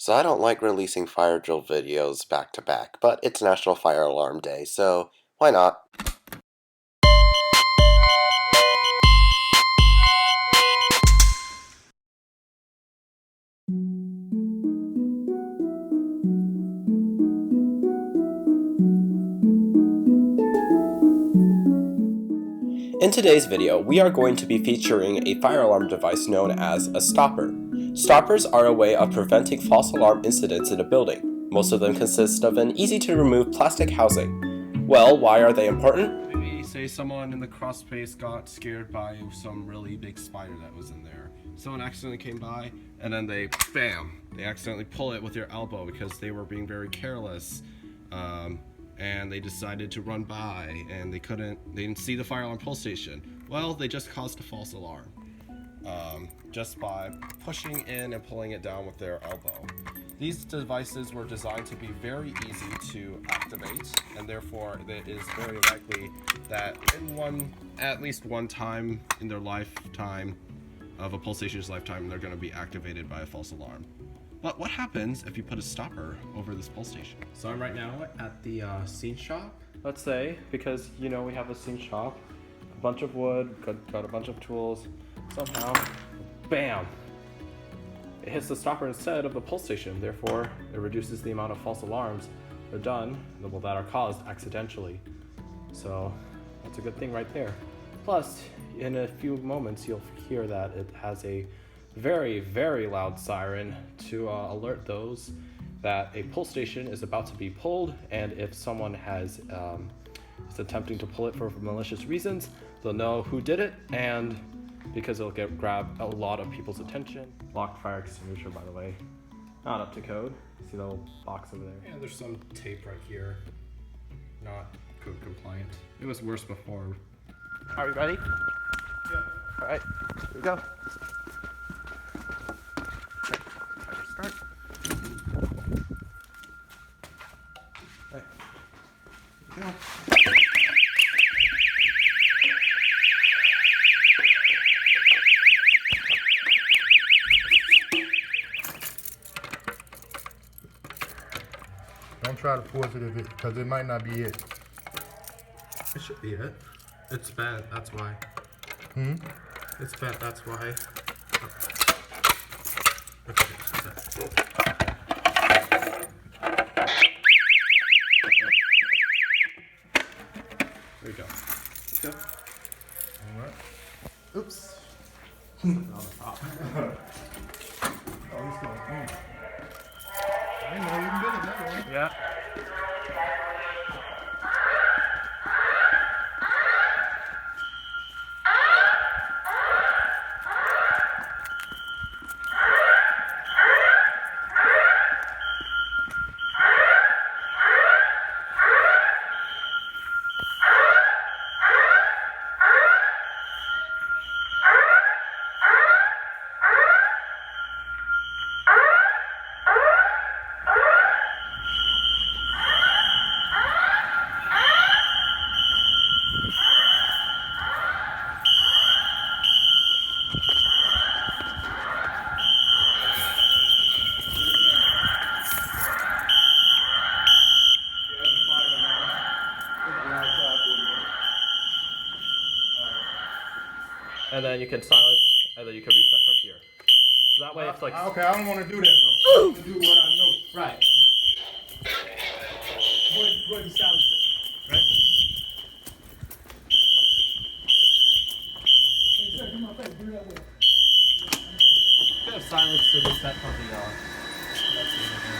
So I don't like releasing fire drill videos back to back, but it's National Fire Alarm Day, so why not? In today's video, we are going to be featuring a fire alarm device known as a stopper. Stoppers are a way of preventing false alarm incidents in a building. Most of them consist of an easy-to-remove plastic housing. Well, why are they important? Maybe say someone in the crawl space got scared by some really big spider that was in there. Someone accidentally came by and then they accidentally pull it with their elbow because they were being very careless. And they decided to run by and they didn't see the fire alarm pull station. Well, they just caused a false alarm just by pushing in and pulling it down with their elbow. These devices were designed to be very easy to activate, and therefore it is very likely that at least one time in their lifetime of a pull station's lifetime, they're going to be activated by a false alarm. But what happens if you put a stopper over this pull station? So I'm right now at the scene shop. Let's say, because we have a scene shop, a bunch of wood, got a bunch of tools. Somehow, bam! It hits the stopper instead of the pull station. Therefore, it reduces the amount of false alarms that are caused accidentally. So that's a good thing right there. Plus, in a few moments, you'll hear that it has a very, very loud siren to alert those that a pull station is about to be pulled, and if someone is attempting to pull it for malicious reasons, they'll know who did it, and because it'll grab a lot of people's attention. Locked fire extinguisher, by the way, not up to code. See the little box over there? Yeah, there's some tape right here, not code compliant. It was worse before. Are we ready? Yeah. All right, here we go. Start. Right. Here we go. Don't try to force it because it might not be it. It should be it. It's bad, that's why. It's bad, that's why. Okay. There we go. Let's go. Alright. Oops. On the top. Oh, he's going. I didn't know you can get it that way. Yeah. And then you can silence, and then you can reset from here. So that way it's like... Okay, I don't want to do that though. I want to do what I know. Right. Go ahead and silence it. Right? Hey, sir, come on, face, do that way. You can have silence to reset from the... that's the other.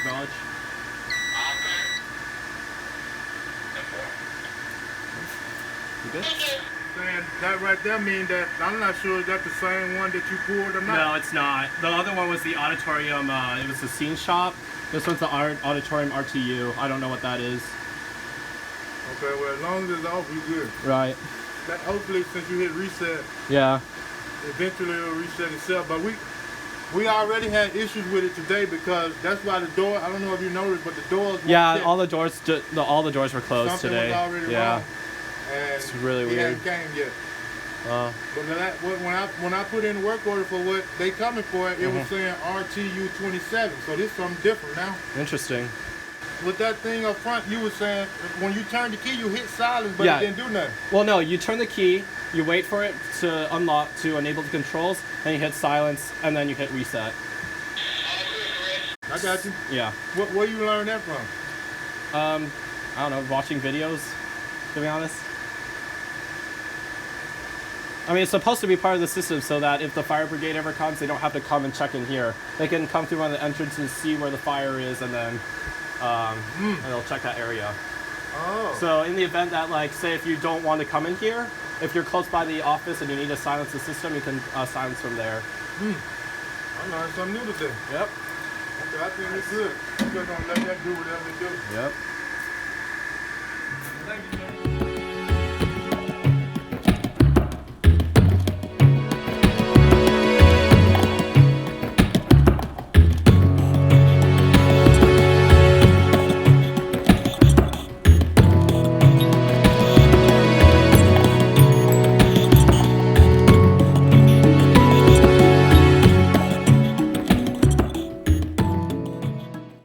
Acknowledge. You good? Man, that right there means that I'm not sure is that the same one that you pulled or not. No, it's not. The other one was the auditorium. It was the scene shop. This one's the auditorium RTU. I don't know what that is. Okay, well, as long as it's off, you good. Right. That hopefully, since you hit reset, Yeah. eventually it'll reset itself. But We already had issues with it today because that's why the door. I don't know if you noticed, but the doors. Yeah, weren't all the doors, all the doors were closed Something today. was already yeah, wrong, and it's really he weird. hadn't came yet. Uh, But when I put in the work order for what they coming for, it was saying RTU 27. So this is something different now. interesting. With that thing up front, you were saying when you turned the key, you hit silence, but Yeah. it didn't do nothing. Well, no, you turn the key, you wait for it to unlock to enable the controls, then you hit silence, and then you hit reset. I got you. Yeah. Where you learn that from? I don't know, watching videos, to be honest. I mean, it's supposed to be part of the system so that if the fire brigade ever comes, they don't have to come and check in here. They can come through one of the entrances, see where the fire is, and then and they'll check that area. Oh. So in the event that, like, say if you don't want to come in here, if you're close by the office and you need to silence the system, you can silence from there. I learned something new today. Yep. Okay, I think it's good. I'm just gonna let that do whatever it do. Yep. Thank you, sir.